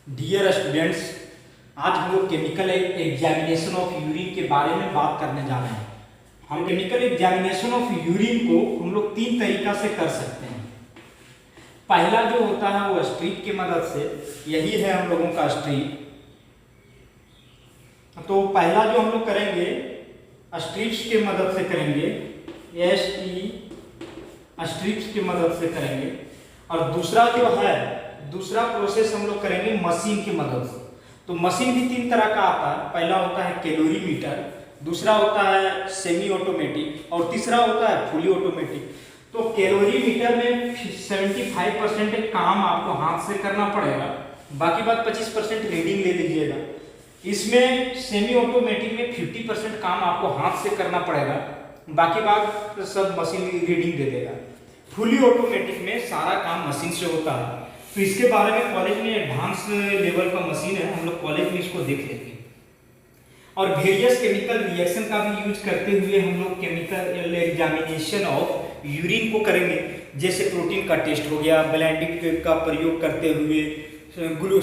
Dear students, आज हम लोग केमिकल एग्जामिनेशन ऑफ यूरिन के बारे में बात करने जा रहे हैं। हम केमिकल एग्जामिनेशन ऑफ यूरिन को हम लोग तीन तरीका से कर सकते हैं। पहला जो होता है वो स्ट्रिप की मदद से, यही है हम लोगों का स्ट्रिप। तो पहला जो हम लोग करेंगे स्ट्रिप्स की मदद से करेंगे, स्ट्रिप्स की मदद से करेंगे। और दूसरा जो है, दूसरा प्रोसेस हम लोग करेंगे मशीन की मदद से। तो मशीन भी तीन तरह का आता है। पहला होता है कैलोरीमीटर, दूसरा होता है सेमी ऑटोमेटिक और तीसरा होता है फुली ऑटोमेटिक। तो कैलोरीमीटर में 75% काम आपको हाथ से करना पड़ेगा, बाकी बात 25% रीडिंग ले लीजिएगा। इसमें सेमी ऑटोमेटिक में 50% काम आपको हाथ से करना पड़ेगा, बाकी बात सब मशीन रीडिंग दे देगा। फुली ऑटोमेटिक में सारा काम मशीन से होता है। तो इसके बारे में कॉलेज में एडवांस लेवल का मशीन है, हम लोग कॉलेज में इसको देख लेंगे। और वेरियस केमिकल रिएक्शन का भी यूज करते हुए हम लोग केमिकल एग्जामिनेशन ऑफ यूरिन को करेंगे। जैसे प्रोटीन का टेस्ट हो गया, ब्लेंडिंग का प्रयोग करते हुए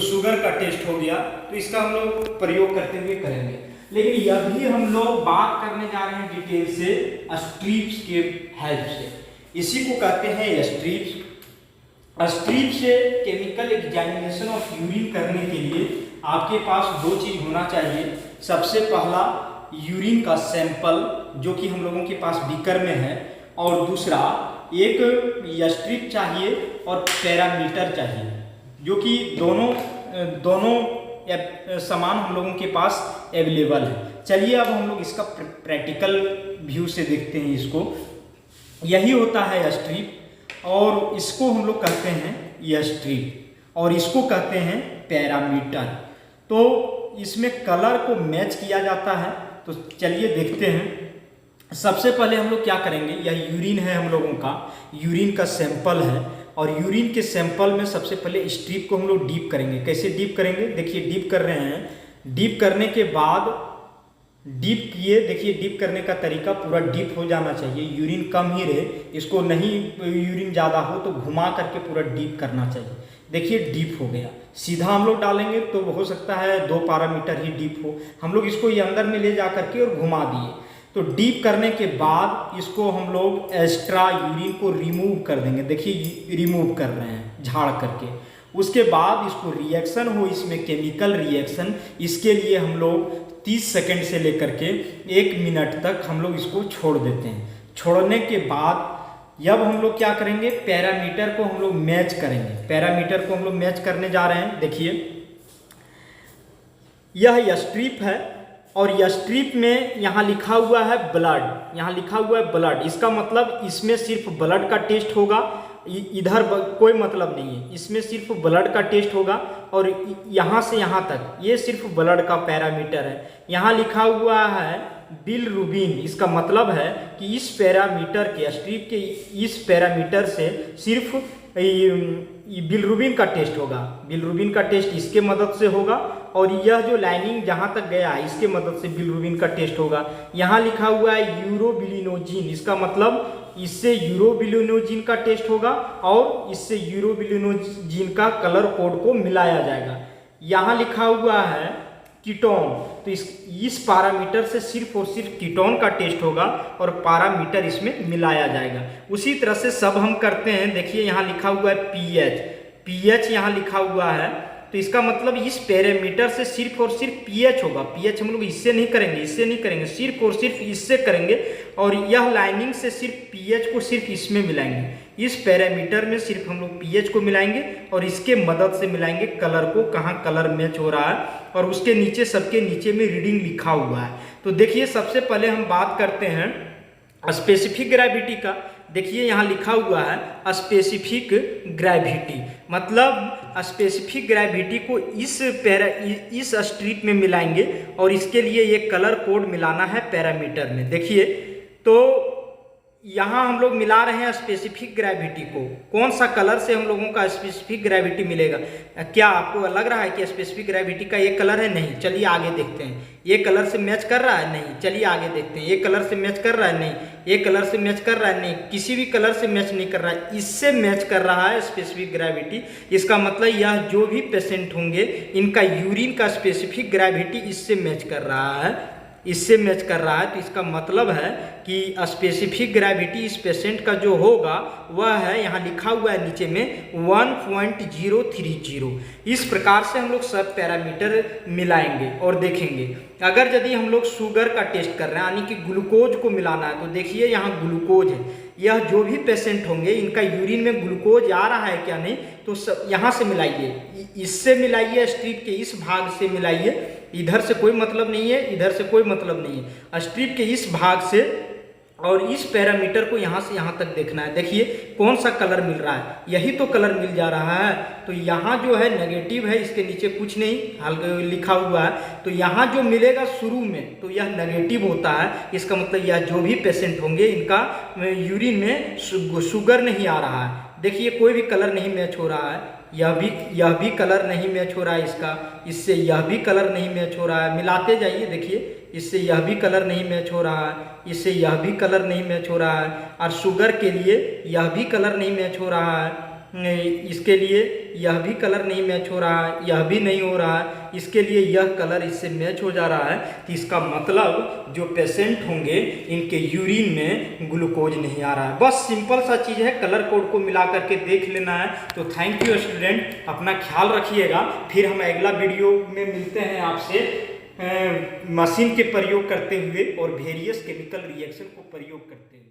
शुगर का टेस्ट हो गया, तो इसका हम लोग प्रयोग करते हुए करेंगे। लेकिन यह भी हम लोग बात करने जा रहे हैं डिटेल से स्ट्रिप्स के हेल्प से। इसी को कहते हैं स्ट्रिप्स। स्ट्रिप से केमिकल एग्जामिनेशन ऑफ यूरिन करने के लिए आपके पास दो चीज होना चाहिए। सबसे पहला यूरिन का सैंपल जो कि हम लोगों के पास बीकर में है, और दूसरा एक स्ट्रिप चाहिए और पैरामीटर चाहिए, जो कि दोनों सामान हम लोगों के पास अवेलेबल है। चलिए अब हम लोग इसका प्रैक्टिकल व्यू से देखते हैं इसको। यही होता है स्ट्रिप, और इसको हम लोग कहते हैं स्ट्रिप, और इसको कहते हैं पैरामीटर। तो इसमें कलर को मैच किया जाता है। तो चलिए देखते हैं। सबसे पहले हम लोग क्या करेंगे, यह यूरिन है हम लोगों का, यूरिन का सैंपल है, और यूरिन के सैंपल में सबसे पहले स्ट्रिप को हम लोग डीप करेंगे। कैसे डीप करेंगे, देखिए डीप कर रहे हैं। डीप करने के बाद डीप किए, देखिए डीप करने का तरीका पूरा डीप हो जाना चाहिए, यूरिन कम ही रहे, इसको नहीं यूरिन ज़्यादा हो तो घुमा करके पूरा डीप करना चाहिए। देखिए डीप हो गया। सीधा हम लोग डालेंगे तो हो सकता है 2 पैरामीटर ही डीप हो। हम लोग इसको ये अंदर में ले जा करके और घुमा दिए। तो डीप करने के बाद इसको हम लोग एक्स्ट्रा यूरिन को रिमूव कर देंगे। देखिए रिमूव कर रहे हैं झाड़ करके। उसके बाद इसको रिएक्शन हो, इसमें केमिकल रिएक्शन, इसके लिए हम लोग 30 सेकंड से लेकर के 1 मिनट तक हम लोग इसको छोड़ देते हैं। छोड़ने के बाद जब हम लोग क्या करेंगे, पैरामीटर को हम लोग मैच करेंगे। पैरामीटर को हम लोग मैच करने जा रहे हैं। देखिए यह स्ट्रिप है, और यह स्ट्रिप में यहाँ लिखा हुआ है ब्लड, यहाँ लिखा हुआ है ब्लड। इसका मतलब इसमें सिर्फ ब्लड का टेस्ट होगा, इधर कोई मतलब नहीं है, इसमें सिर्फ ब्लड का टेस्ट होगा। और यहाँ से यहाँ तक ये सिर्फ ब्लड का पैरामीटर है। यहाँ लिखा हुआ है बिलरुबिन, इसका मतलब है कि इस पैरामीटर के, स्ट्रिप के इस पैरामीटर से सिर्फ बिलरुबिन का टेस्ट होगा। बिलरुबिन का टेस्ट इसके मदद से होगा, और यह जो लाइनिंग जहाँ तक गया है इसके मदद से बिलरुबिन का टेस्ट होगा। यहाँ लिखा हुआ है यूरोबिलिनोजिन, इसका मतलब इससे यूरोबिलिनोजिन का टेस्ट होगा, और इससे यूरोबिलिनोजिन का कलर कोड को मिलाया जाएगा। यहाँ लिखा हुआ है कीटोन, तो इस पैरामीटर से सिर्फ और सिर्फ कीटोन का टेस्ट होगा, और पैरामीटर इसमें मिलाया जाएगा। उसी तरह से सब हम करते हैं। देखिए यहाँ लिखा हुआ है पीएच यहाँ लिखा हुआ है, तो इसका मतलब इस पैरामीटर से सिर्फ और सिर्फ पीएच होगा। पीएच हम लोग इससे नहीं करेंगे, इससे नहीं करेंगे, सिर्फ और सिर्फ इससे करेंगे। और यह लाइनिंग से सिर्फ पीएच को सिर्फ इसमें मिलाएंगे। इस पैरामीटर में सिर्फ हम लोग पीएच को मिलाएंगे, और इसके मदद से मिलाएंगे कलर को, कहाँ कलर मैच हो रहा है, और उसके नीचे सबके नीचे में रीडिंग लिखा हुआ है। तो देखिए सबसे पहले हम बात करते हैं स्पेसिफिक ग्रेविटी का। देखिए यहाँ लिखा हुआ है स्पेसिफिक ग्रेविटी, मतलब स्पेसिफिक ग्रेविटी को इस स्ट्रिप में मिलाएंगे, और इसके लिए ये कलर कोड मिलाना है पैरामीटर में। देखिए तो यहाँ हम लोग मिला रहे हैं स्पेसिफिक ग्रेविटी को। कौन सा कलर से हम लोगों का स्पेसिफिक ग्रेविटी मिलेगा? क्या आपको लग रहा है कि स्पेसिफिक ग्रेविटी का ये कलर है? नहीं, चलिए आगे देखते हैं। ये कलर से मैच कर रहा है? नहीं, चलिए आगे देखते हैं। ये कलर से मैच कर रहा है? नहीं। ये कलर से मैच कर रहा है? नहीं, किसी भी कलर से मैच नहीं कर रहा है। इससे मैच कर रहा है स्पेसिफिक ग्रेविटी। इसका मतलब यह जो भी पेशेंट होंगे इनका यूरिन का स्पेसिफिक ग्रेविटी इससे मैच कर रहा है, इससे मैच कर रहा है। तो इसका मतलब है कि स्पेसिफिक ग्रेविटी इस पेशेंट का जो होगा वह है, यहाँ लिखा हुआ है नीचे में 1.030। इस प्रकार से हम लोग सब पैरामीटर मिलाएंगे और देखेंगे। अगर यदि हम लोग शुगर का टेस्ट कर रहे हैं यानी कि ग्लूकोज को मिलाना है, तो देखिए यहाँ ग्लूकोज है। यह जो भी पेशेंट होंगे इनका यूरिन में ग्लूकोज आ रहा है क्या नहीं, तो सब यहाँ से मिलाइए, इससे मिलाइए, स्ट्रिप के इस भाग से मिलाइए। इधर से कोई मतलब नहीं है, इधर से कोई मतलब नहीं है। स्ट्रिप के इस भाग से और इस पैरामीटर को यहाँ से यहाँ तक देखना है। देखिए कौन सा कलर मिल रहा है, यही तो कलर मिल जा रहा है। तो यहाँ जो है नेगेटिव है, इसके नीचे कुछ नहीं हल्का लिखा हुआ है। तो यहाँ जो मिलेगा शुरू में तो यह नेगेटिव होता है। इसका मतलब यह जो भी पेशेंट होंगे इनका यूरिन में शुगर नहीं आ रहा है। देखिए कोई भी कलर नहीं मैच हो रहा है, यह भी कलर नहीं मैच हो रहा है इसका, इससे यह भी कलर नहीं मैच हो रहा है। मिलाते जाइए, देखिए इससे यह भी कलर नहीं मैच हो रहा है, इससे यह भी कलर नहीं मैच हो रहा है, और शुगर के लिए यह भी कलर नहीं मैच हो रहा है, इसके लिए यह भी कलर नहीं मैच हो रहा है, यह भी नहीं हो रहा है, इसके लिए यह कलर इससे मैच हो जा रहा है। तो इसका मतलब जो पेशेंट होंगे इनके यूरिन में ग्लूकोज नहीं आ रहा है। बस सिंपल सा चीज़ है, कलर कोड को मिला करके देख लेना है। तो थैंक यू स्टूडेंट, अपना ख्याल रखिएगा। फिर हम अगला वीडियो में मिलते हैं आपसे मशीन के प्रयोग करते हुए और वेरियस केमिकल रिएक्शन को प्रयोग करते हुए।